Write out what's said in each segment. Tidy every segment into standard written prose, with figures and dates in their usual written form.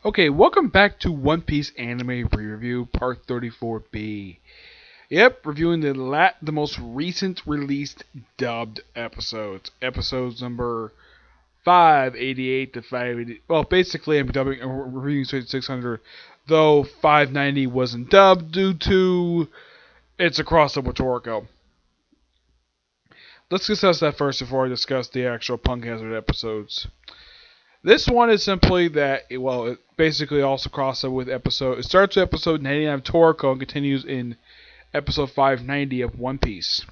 Okay, welcome back to One Piece Anime Re-Review Part 34B. Yep, reviewing the most recent released dubbed episodes. Episodes number 588 to 580. Well, basically I'm reviewing 600, though 590 wasn't dubbed due to it's a crossover with Toriko. Let's discuss that first before I discuss the actual Punk Hazard episodes. This one is simply that, it basically also crosses with episode. It starts with episode 99 of Toriko and continues in episode 590 of One Piece.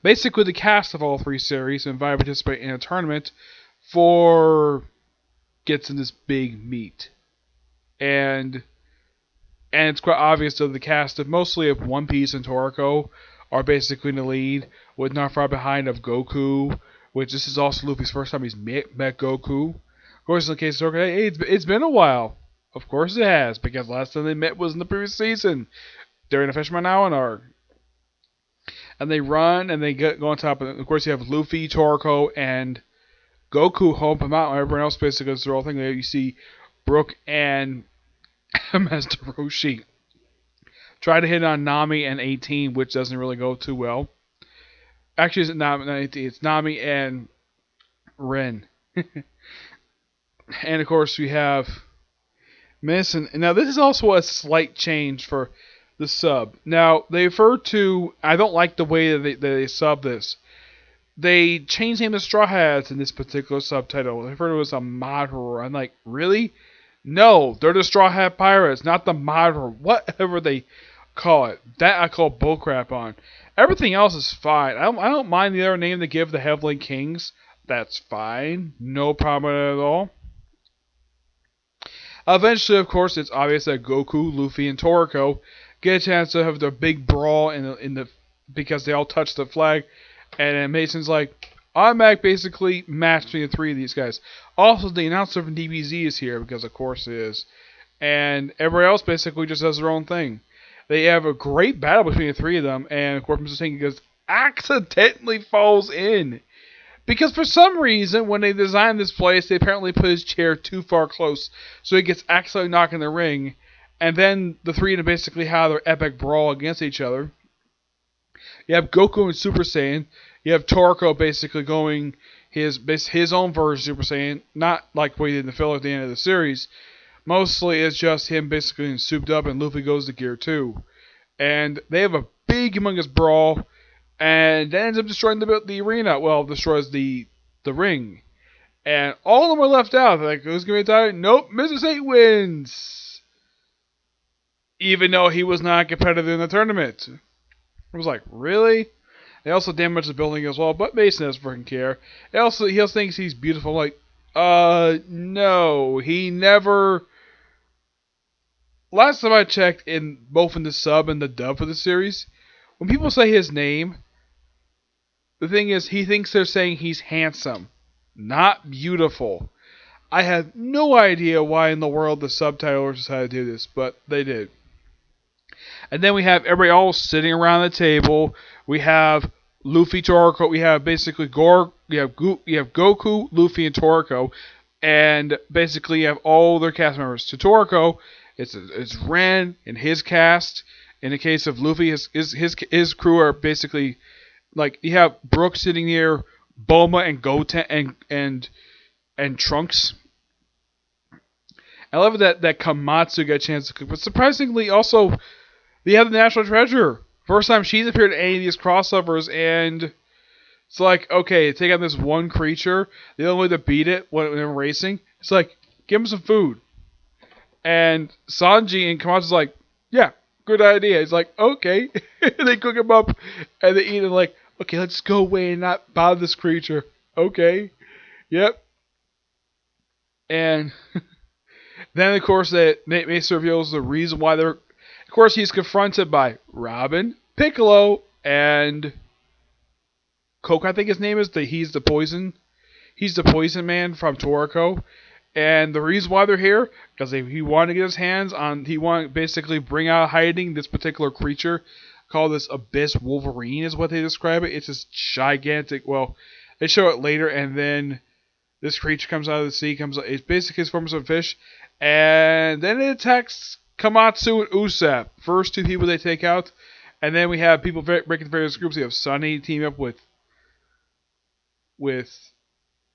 Basically, the cast of all three series invite to participate in a tournament for gets in this big meet, and it's quite obvious that the cast of mostly of One Piece and Toriko are basically in the lead, with not far behind of Goku, which this is also Luffy's first time he's met Goku. Of course, in the case of Toriko, hey, it's been a while. Of course it has, because last time they met was in the previous season, during the Fisherman Island arc. And they run, and they go on top. And of course, you have Luffy, Toriko, and Goku hump him out, and everyone else basically does their whole thing. You see Brook and Master Roshi try to hit on Nami and 18, which doesn't really go too well. Actually, it's not 18. It's Nami and Ren. And of course, we have Miss. And now this is also a slight change for the sub. Now, they refer to... I don't like the way that they sub this. They changed the name of Straw Hats in this particular subtitle. They refer to it as a mod horror. I'm like, really? No, they're the Straw Hat Pirates, not the mod horror. Whatever they call it. That I call bullcrap on. Everything else is fine. I don't mind the other name they give the Heavenly Kings. That's fine. No problem at all. Eventually, of course, it's obvious that Goku, Luffy, and Toriko get a chance to have their big brawl in the because they all touch the flag, and then Mason's like, automatic basically match between the three of these guys. Also, the announcer from DBZ is here because of course it is, and everybody else basically just does their own thing. They have a great battle between the three of them, and of course Mr. Singh accidentally falls in. Because for some reason, when they designed this place, they apparently put his chair too far close, so he gets accidentally knocked in the ring. And then the three of them basically have their epic brawl against each other. You have Goku and Super Saiyan. You have Toriko basically going his own version of Super Saiyan, not like what he did in the filler at the end of the series. Mostly it's just him basically souped up, and Luffy goes to Gear 2. And they have a big humongous brawl, and that ends up destroying the arena. Well, destroys the ring. And all of them are left out. They're like, who's going to be tired? Nope, Mr. Satan wins. Even though he was not competitive in the tournament. I was like, really? They also damaged the building as well, but Mason doesn't freaking care. He also thinks he's beautiful. I'm like, no, he never. Last time I checked, both in the sub and the dub for the series, when people say his name, the thing is, he thinks they're saying he's handsome, not beautiful. I have no idea why in the world the subtitlers decided to do this, but they did. And then we have everybody all sitting around the table. We have Luffy, Toriko. We have basically you have Goku, Luffy, and Toriko. And basically you have all their cast members. To Toriko, it's Ren and his cast. In the case of Luffy, his crew are basically like you have Brook sitting near Bulma and Goten and Trunks. I love that Kamatsu got a chance to cook, but surprisingly also they have the National Treasure. First time she's appeared in any of these crossovers, and it's like, okay, take on this one creature. The only way to beat it when they're racing, it's like, give him some food. And Sanji and Kamatsu's like, yeah, good idea. It's like, okay. They cook him up, and they eat it like, okay, let's go away and not bother this creature. Okay. Yep. And then, of course, Mace reveals the reason why they're... Of course, he's confronted by Robin, Piccolo, and Coke, I think his name is. He's the poison man from Toriko. And the reason why they're here, because he wanted to get his hands on, he wanted to basically bring out hiding this particular creature called this Abyss Wolverine is what they describe it. It's this gigantic, well, they show it later, and then This creature comes out of the sea, it's basically his form of a fish, and then it attacks Komatsu and Usopp. First two people they take out, and then we have people breaking the various groups. We have Sunny team up with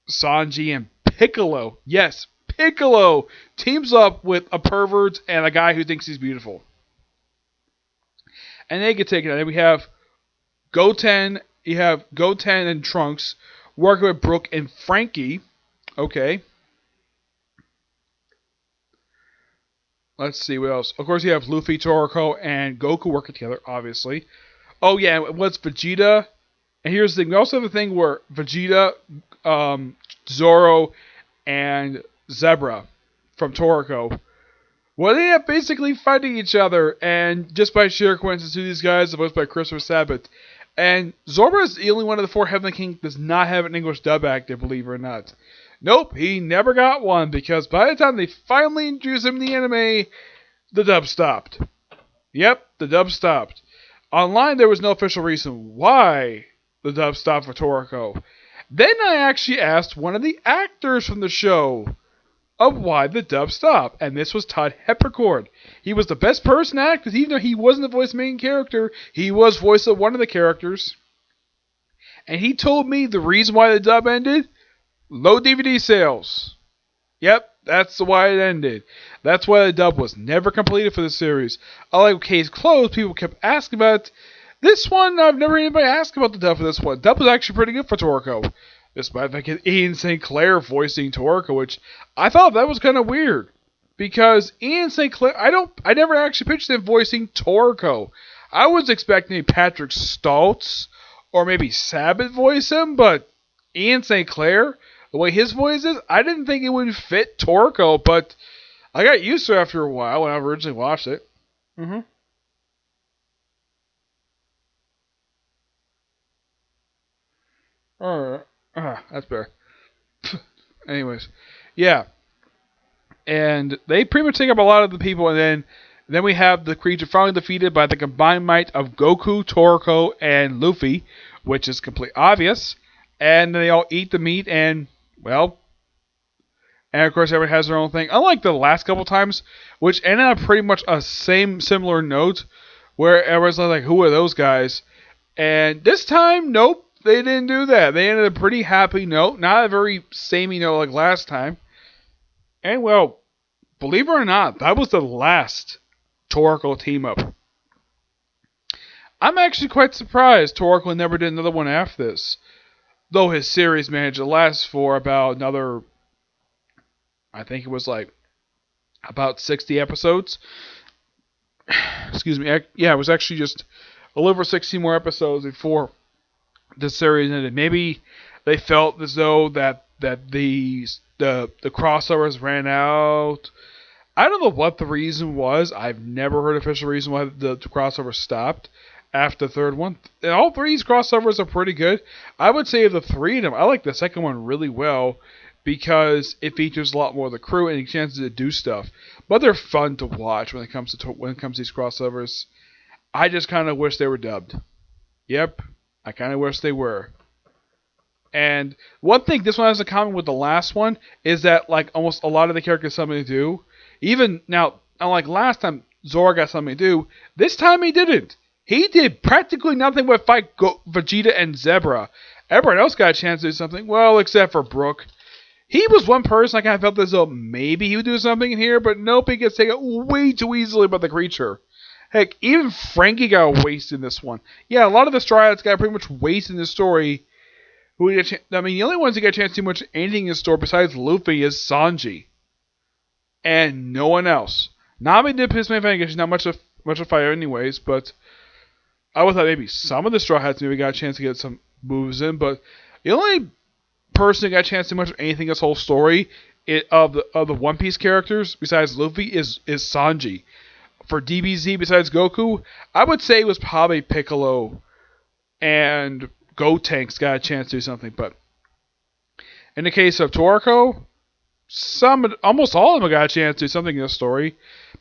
Sanji and Piccolo. Yes, Piccolo teams up with a pervert and a guy who thinks he's beautiful. And they get taken out. Then we have Goten. You have Goten and Trunks working with Brook and Frankie. Okay. Let's see what else. Of course, you have Luffy, Toriko, and Goku working together, obviously. Oh, yeah, what's Vegeta? And here's the thing. We also have a thing where Vegeta, Zoro, and Zebra from Toriko, well, they end up basically fighting each other, and just by sheer coincidence, to these guys are voiced by Christopher Sabat. And Zoro is the only one of the four Heavenly Kings that does not have an English dub actor, believe it or not. Nope, he never got one, because by the time they finally introduced him in the anime, the dub stopped. Yep, the dub stopped. Online, there was no official reason why the dub stopped for Toriko. Then I actually asked one of the actors from the show of why the dub stopped, and this was Todd Heppercord. He was the best person to act, because even though he wasn't the voice of the main character, he was voice of one of the characters. And he told me the reason why the dub ended: low DVD sales. Yep, that's why it ended. That's why the dub was never completed for the series. Unlike Case Closed, people kept asking about it. This one, I've never heard anybody ask about the dub for this one. The dub was actually pretty good for Toriko. Despite the fact that Ian St. Clair voicing Toriko, which I thought that was kind of weird. Because Ian St. Clair, I never actually pictured him voicing Toriko. I was expecting Patrick Stoltz or maybe Sabat voice him, but Ian St. Clair, the way his voice is, I didn't think it would fit Toriko, but I got used to it after a while when I originally watched it. Alright. That's better. Anyways. Yeah. And they pretty much take up a lot of the people, and then we have the creature finally defeated by the combined might of Goku, Toriko, and Luffy, which is completely obvious. And they all eat the meat, and, well, and of course everyone has their own thing. Unlike the last couple times, which ended up pretty much a similar note, where everyone's like, who are those guys? And this time, nope, they didn't do that. They ended a pretty happy note, not a very samey note like last time. And, well, believe it or not, that was the last Toriko team-up. I'm actually quite surprised Toriko never did another one after this. Though his series managed to last for about another, I think it was like about 60 episodes. Excuse me. Yeah, it was actually just a little over 60 more episodes before the series ended. Maybe they felt as though that the crossovers ran out. I don't know what the reason was. I've never heard an official reason why the crossover stopped after the third one. And all three crossovers are pretty good. I would say of the three of them, I like the second one really well because it features a lot more of the crew and chances to do stuff. But they're fun to watch when it comes to these crossovers. I just kind of wish they were dubbed. Yep, I kind of wish they were. And one thing this one has in common with the last one is that like almost a lot of the characters have something to do. Even now, unlike last time, Zoro got something to do. This time he didn't. He did practically nothing but fight Vegeta and Zebra. Everyone else got a chance to do something. Well, except for Brook. He was one person I kind of felt as though maybe he would do something in here, but nope, he gets taken way too easily by the creature. Heck, even Frankie got wasted in this one. Yeah, a lot of the Straw Hats got pretty much wasted in the story. The only ones who got a chance to do much anything in the story besides Luffy is Sanji. And no one else. Nami did piss me off because she's not much of a fighter anyways, but I would thought maybe some of the Straw Hats maybe got a chance to get some moves in, but the only person who got a chance to do much of anything in this whole story of the One Piece characters besides Luffy is Sanji. For DBZ besides Goku, I would say it was probably Piccolo and Gotenks got a chance to do something, but in the case of Toriko, almost all of them got a chance to do something in the story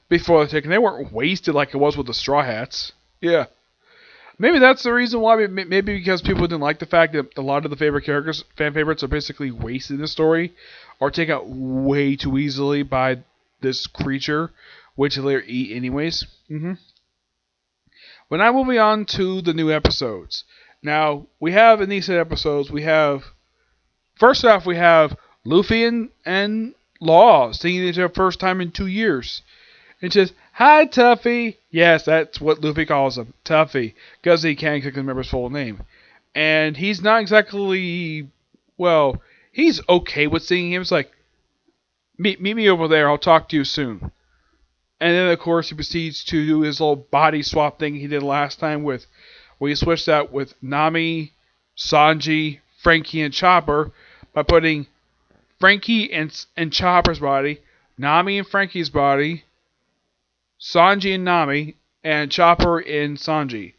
before the taking. They weren't wasted like it was with the Straw Hats. Yeah. Maybe that's the reason why. Maybe because people didn't like the fact that a lot of the favorite characters, fan favorites, are basically wasted in the story, or taken out way too easily by this creature, which they later eat anyways. But now moving on to the new episodes. Now we have in these episodes, we have first off we have Luffy and Law seeing each other first time in 2 years. It says, "Hi, Tuffy." Yes, that's what Luffy calls him, Tuffy, because he can't remember his full name. And he's not exactly, well, he's okay with seeing him. It's like, meet me over there. I'll talk to you soon. And then, of course, he proceeds to do his little body swap thing he did last time where he switched out with Nami, Sanji, Frankie, and Chopper by putting Frankie in Chopper's body, Nami in Frankie's body, Sanji and Nami, and Chopper in Sanji.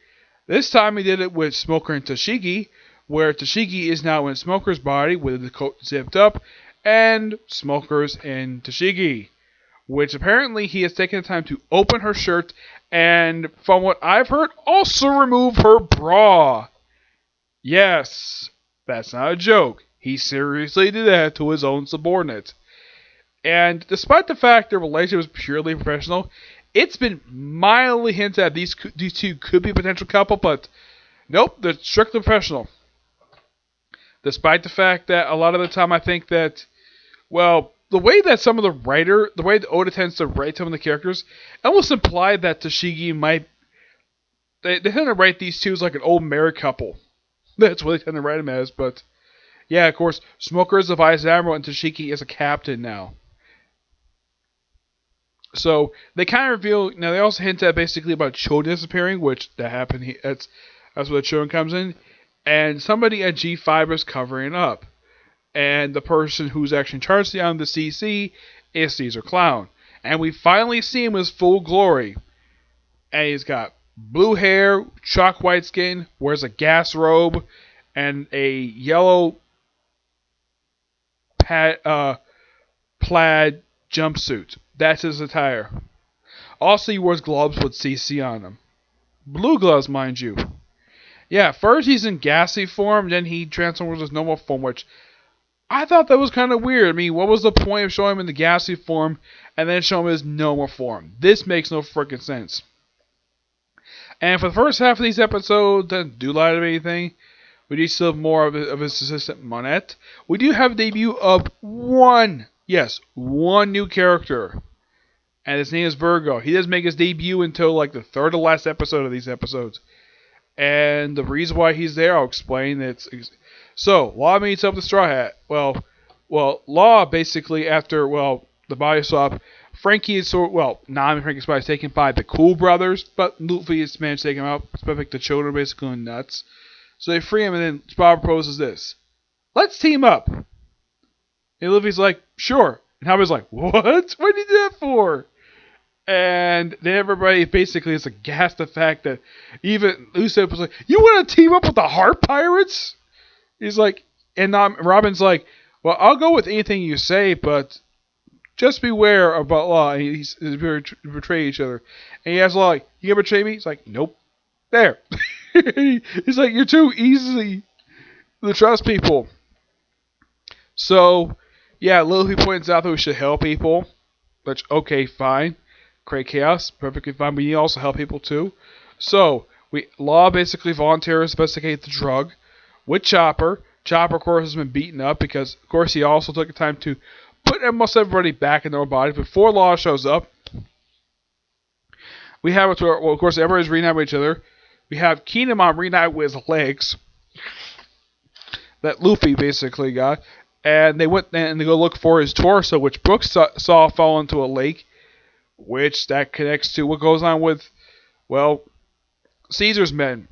This time he did it with Smoker and Tashigi, where Tashigi is now in Smoker's body with the coat zipped up, and Smoker's in Tashigi, which apparently he has taken the time to open her shirt and, from what I've heard, also remove her bra. Yes, that's not a joke. He seriously did that to his own subordinate. And despite the fact their relationship was purely professional, it's been mildly hinted at these two could be a potential couple, but nope, they're strictly professional. Despite the fact that a lot of the time I think that, well, the way that the way that Oda tends to write some of the characters, almost implied that Tashigi might, they tend to write these two as like an old married couple. That's what they tend to write them as, but yeah, of course, Smoker is the vice admiral and Tashigi is a captain now. So they kind of reveal. Now they also hint at basically about Cho disappearing, which that happened. That's where the Cho comes in, and somebody at G5 is covering up, and the person who's actually in charge of the CC is Caesar Clown, and we finally see him in his full glory, and he's got blue hair, chalk white skin, wears a gas robe, and a yellow plaid jumpsuit. That's his attire. Also, he wears gloves with CC on them. Blue gloves, mind you. Yeah, first he's in gassy form, then he transforms his normal form, which I thought that was kind of weird. I mean, what was the point of showing him in the gassy form and then showing him his normal form? This makes no freaking sense. And for the first half of these episodes, doesn't do a lot of anything. We do still have more of his assistant, Monette. We do have a debut of one new character. And his name is Virgo. He doesn't make his debut until like the third to last episode of these episodes. And the reason why he's there, I'll explain. So, Law meets up with Straw Hat. Well, Law basically after, the body swap, Nami and Frankie's body is taken by the Cool Brothers, but Luffy has managed to take him out. Specific the children are basically going nuts. So they free him, and then Bob proposes this. Let's team up. And Luffy's like, sure. And Howard's like, what? What did you do that for? And then everybody basically is aghast at the fact that even Usopp was like, you want to team up with the Heart Pirates? He's like, and Robin's like, well, I'll go with anything you say, but just beware about Law. And he's betray each other. And he asks Law, like, you gonna betray me? He's like, nope. There. He's like, you're too easy to trust people. So, yeah, Luffy points out that we should help people. Which, okay, fine. Create chaos, perfectly fine, but you also help people too. So, Law basically voluntarily investigates the drug with Chopper. Chopper, of course, has been beaten up because, of course, he also took the time to put almost everybody back in their own bodies before Law shows up. We have, of course, everybody's reunited with each other. We have Kinemon reunited with his legs that Luffy basically got. And they went and they go look for his torso, which Brooks saw fall into a lake. Which that connects to what goes on with, Caesar's men.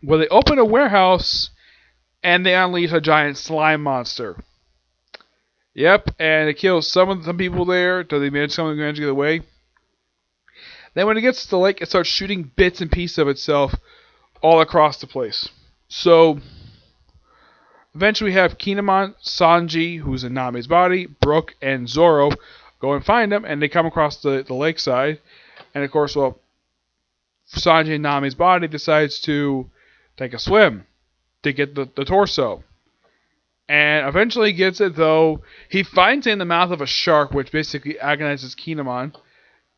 Where they open a warehouse and they unleash a giant slime monster. Yep, and it kills some people there. Do they manage to get away? Then when it gets to the lake, it starts shooting bits and pieces of itself all across the place. So, eventually we have Kinemon, Sanji, who's in Nami's body, Brook, and Zoro go and find them, and they come across the lakeside. And of course, Sanji and Nami's body, decides to take a swim to get the torso. And eventually gets it, though he finds it in the mouth of a shark, which basically agonizes Kinemon.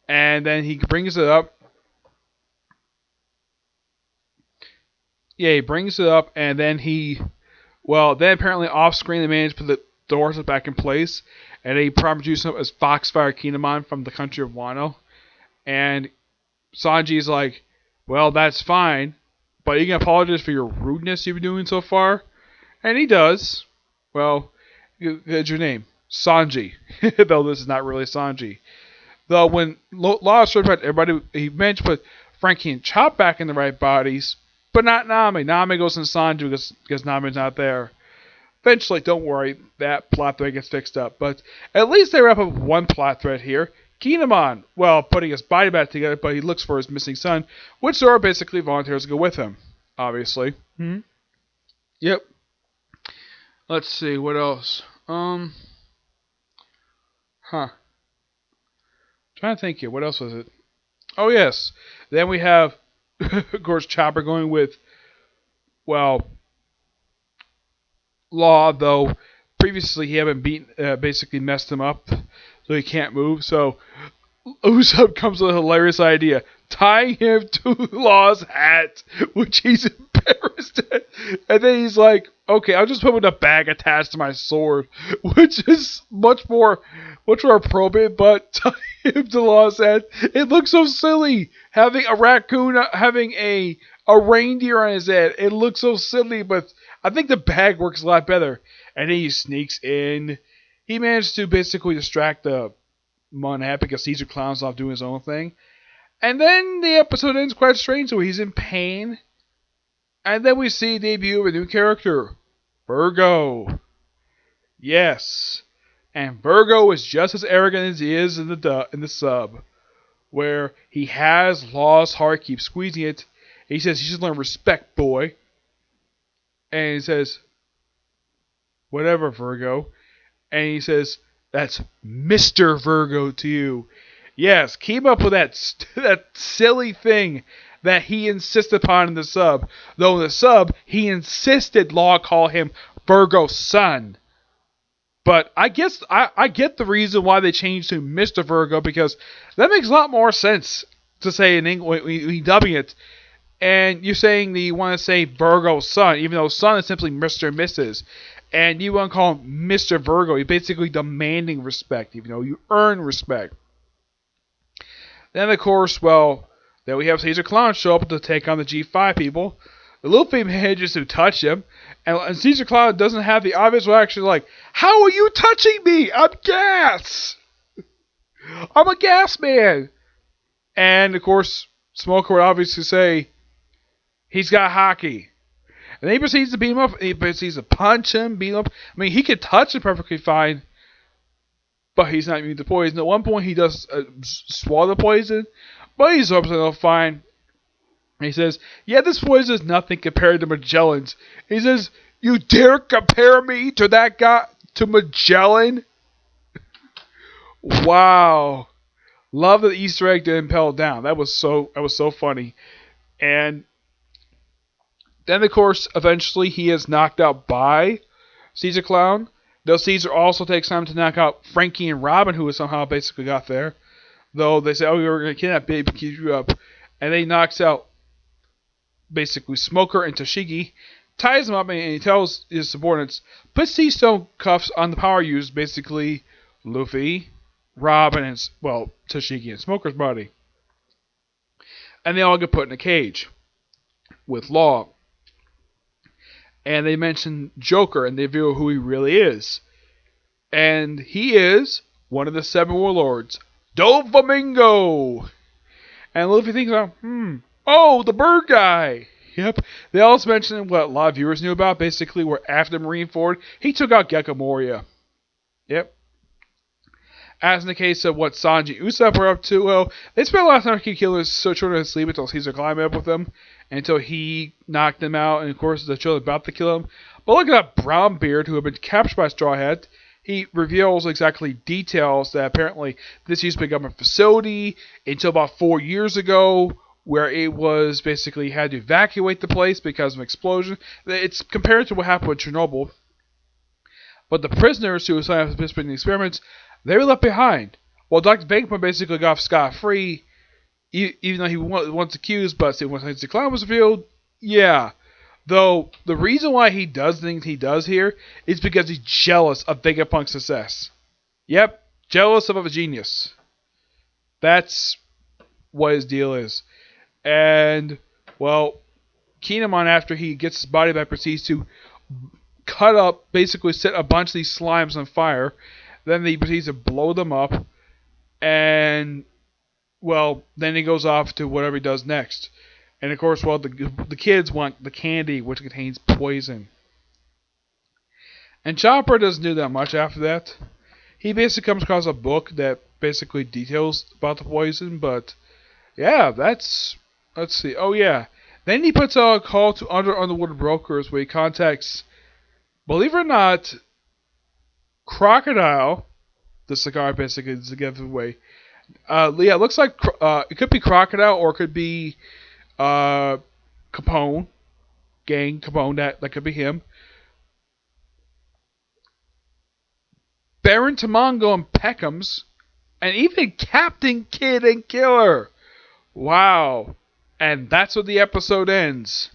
And then he brings it up. Yeah, he brings it up, and then then apparently off screen they managed to put the horses back in place. And he introduced him as Foxfire Kinemon from the country of Wano. And Sanji's like, well, that's fine, but you can apologize for your rudeness you've been doing so far. And he does. Well, what's your name? Sanji. Though this is not really Sanji. Though when Law started about everybody, he mentioned put Frankie and Chop back in the right bodies, but not Nami. Nami goes in Sanji because Nami's not there. Eventually, don't worry, that plot thread gets fixed up. But at least they wrap up one plot thread here. Kinemon, putting his body back together, but he looks for his missing son, which Zoro basically volunteers to go with him, obviously. Mm-hmm. Yep. Let's see, what else? Trying to think here, what else was it? Oh, yes. Then we have, of course, Chopper going with, Law, though previously he hadn't basically messed him up, so he can't move. So Usopp comes with a hilarious idea, tying him to Law's hat, which he's embarrassed at. And then he's like, okay, I'll just put him in a bag attached to my sword, which is much more appropriate, but tying him to Law's hat, it looks so silly. Having a raccoon, having a reindeer on his head, it looks so silly, but I think the bag works a lot better. And then he sneaks in. He managed to basically distract the Monad because Caesar Clown's off doing his own thing. And then the episode ends quite strange, so he's in pain. And then we see the debut of a new character, Virgo. Yes. And Virgo is just as arrogant as he is in the sub, where he has Law's heart, keeps squeezing it. He says, you should learn respect, boy. And he says, whatever, Virgo. And he says, that's Mr. Virgo to you. Yes, keep up with that silly thing that he insisted upon in the sub. Though in the sub, he insisted Law call him Virgo's son. But I guess I get the reason why they changed to Mr. Virgo, because that makes a lot more sense to say in English when dubbing it. And you're saying that you want to say Virgo's son, even though son is simply Mr. and Mrs. And you want to call him Mr. Virgo. You're basically demanding respect, even though you earn respect. Then, of course, then we have Caesar Clown show up to take on the G5 people. The Luffy manages to touch him, and Caesar Clown doesn't have the obvious reaction like, how are you touching me? I'm gas! I'm a gas man! And, of course, Smoker would obviously say, he's got hockey. And then he proceeds to beat him up. He proceeds to punch him, beat him up. I mean, he could touch him perfectly fine, but he's not immune to poison. At one point, he does swallow the poison, but he's absolutely fine. And he says, yeah, this poison is nothing compared to Magellan's. He says, you dare compare me to that guy, to Magellan? Wow. Love that the Easter egg didn't impel down. That was so funny. And then, of course, eventually he is knocked out by Caesar Clown. Though Caesar also takes time to knock out Frankie and Robin, who somehow basically got there. Though they say, oh, we were going to kidnap Baby, keep you up. And then he knocks out basically Smoker and Toshigi, ties him up, and he tells his subordinates, put C-Stone cuffs on the power users, basically Luffy, Robin, and, Toshigi and Smoker's body. And they all get put in a cage with Law. And they mention Joker, and they reveal who he really is. And he is one of the 7 warlords, Doflamingo! And Luffy thinks about, oh, the bird guy! Yep. They also mention what a lot of viewers knew about, basically, where after Marineford, he took out Gecko Moria. Yep. As in the case of what Sanji and Usopp were up to, they spent a lot of time to kill his children asleep until Caesar climbed up with them, until he knocked them out, and of course the children about to kill him. But look at that Brownbeard, who had been captured by Straw Hat. He reveals exactly details that apparently this used to be a government facility until about 4 years ago, where it was basically had to evacuate the place because of an explosion. It's compared to what happened with Chernobyl. But the prisoners who were participating in the experiments, they were left behind. Well, Dr. Venkman basically got scot-free, even though he was once accused, but once his decline was revealed, yeah. Though, the reason why he does things he does here is because he's jealous of Vegapunk's success. Yep, jealous of a genius. That's what his deal is. And, well, Kinemon, after he gets his body back, proceeds to cut up, basically set a bunch of these slimes on fire. Then he proceeds to blow them up. And, well, then he goes off to whatever he does next. And of course, well, the kids want the candy, which contains poison. And Chopper doesn't do that much after that. He basically comes across a book that basically details about the poison, but yeah, let's see. Oh yeah. Then he puts out a call to underwater brokers where he contacts, believe it or not, Crocodile. The cigar basically is the giveaway. Yeah, it looks like it could be Crocodile or it could be Capone. Gang Capone, that could be him. Baron Tamongo and Peckham's. And even Captain Kid and Killer. Wow. And that's where the episode ends.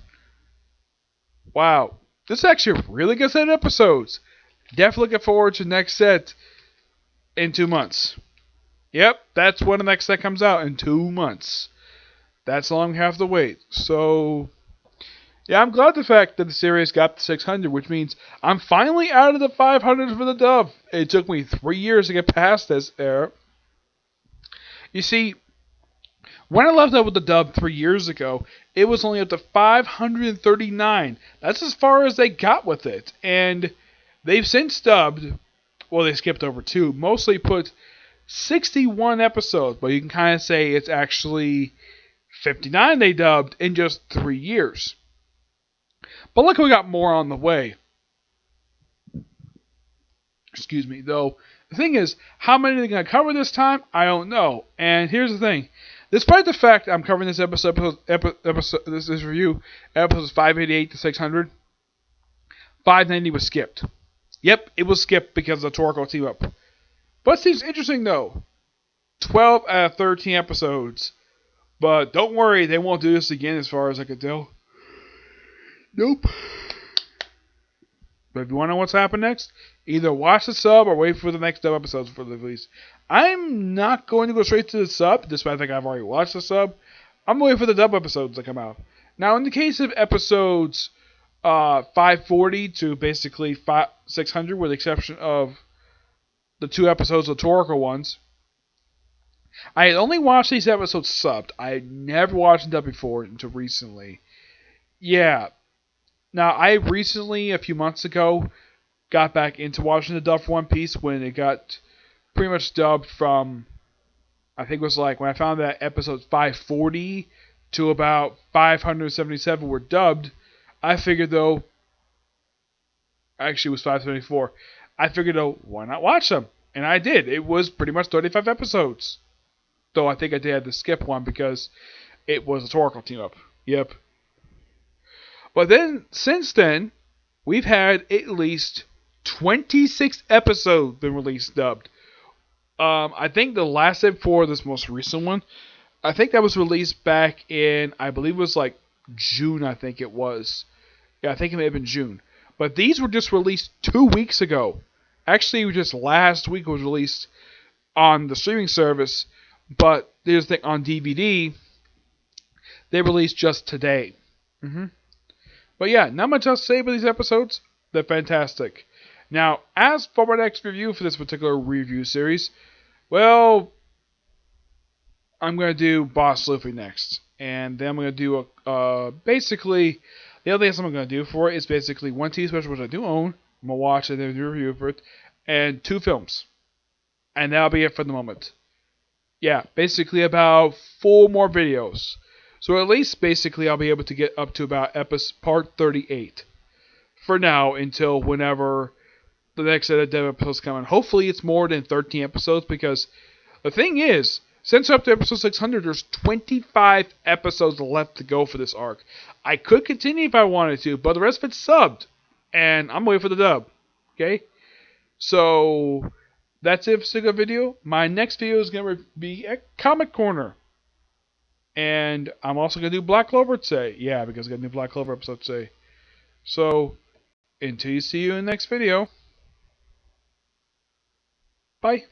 Wow. This is actually a really good set of episodes. Definitely looking forward to the next set in 2 months. Yep, that's when the next set comes out, in 2 months. That's how long we have to wait. So, yeah, I'm glad the fact that the series got to 600, which means I'm finally out of the 500 for the dub. It took me 3 years to get past this era. You see, when I left out with the dub 3 years ago, it was only up to 539. That's as far as they got with it. And they've since dubbed, well, they skipped over 2, mostly put 61 episodes, but you can kind of say it's actually 59 they dubbed in just 3 years. But look, we got more on the way. Excuse me, though. The thing is, how many are they going to cover this time? I don't know. And here's the thing. Despite the fact I'm covering this this review, episodes 588 to 600, 590 was skipped. Yep, it was skipped because of the Toriko team up. But it seems interesting, though. 12 out of 13 episodes. But don't worry, they won't do this again as far as I can tell. Nope. But if you want to know what's happened next, either watch the sub or wait for the next dub episodes for the release. I'm not going to go straight to the sub, despite the fact I've already watched the sub. I'm waiting for the dub episodes to come out. Now, in the case of episodes 540 to basically 600, with the exception of the 2 episodes of Toriko ones, I had only watched these episodes subbed. I had never watched them dubbed before until recently. Yeah. Now, I recently, a few months ago, got back into watching the dub for One Piece when it got pretty much dubbed from, I think it was like, when I found that episodes 540 to about 577 were dubbed, I figured though, actually it was 574, I figured though, why not watch them? And I did. It was pretty much 35 episodes. Though I think I did have to skip one because it was a Toriko team up. Yep. But then, since then, we've had at least 26 episodes been released dubbed. I think the last step for this most recent one, I think that was released back in, I believe it was like June, I think it was. Yeah, I think it may have been June. But these were just released 2 weeks ago. Actually, just last week was released on the streaming service. But there's the thing, on DVD, they released just today. But yeah, not much else to say about these episodes. They're fantastic. Now, as for my next review for this particular review series, well, I'm going to do Boss Luffy next. And then I'm going to do, basically, the other thing I'm going to do for it is basically one TV special, which I do own. I'm going to watch it and do a review for it. And 2 films. And that'll be it for the moment. Yeah, basically about 4 more videos. So at least, basically, I'll be able to get up to about part 38. For now, until whenever the next set of dev episodes come in. Hopefully it's more than 13 episodes, because the thing is, Since we're up to episode 600, there's 25 episodes left to go for this arc. I could continue if I wanted to, but the rest of it's subbed, and I'm waiting for the dub. Okay? So, that's it for this particular video. My next video is going to be a Comic Corner. And I'm also going to do Black Clover today. Yeah, because I got a new Black Clover episode today. So, until you see you in the next video, bye.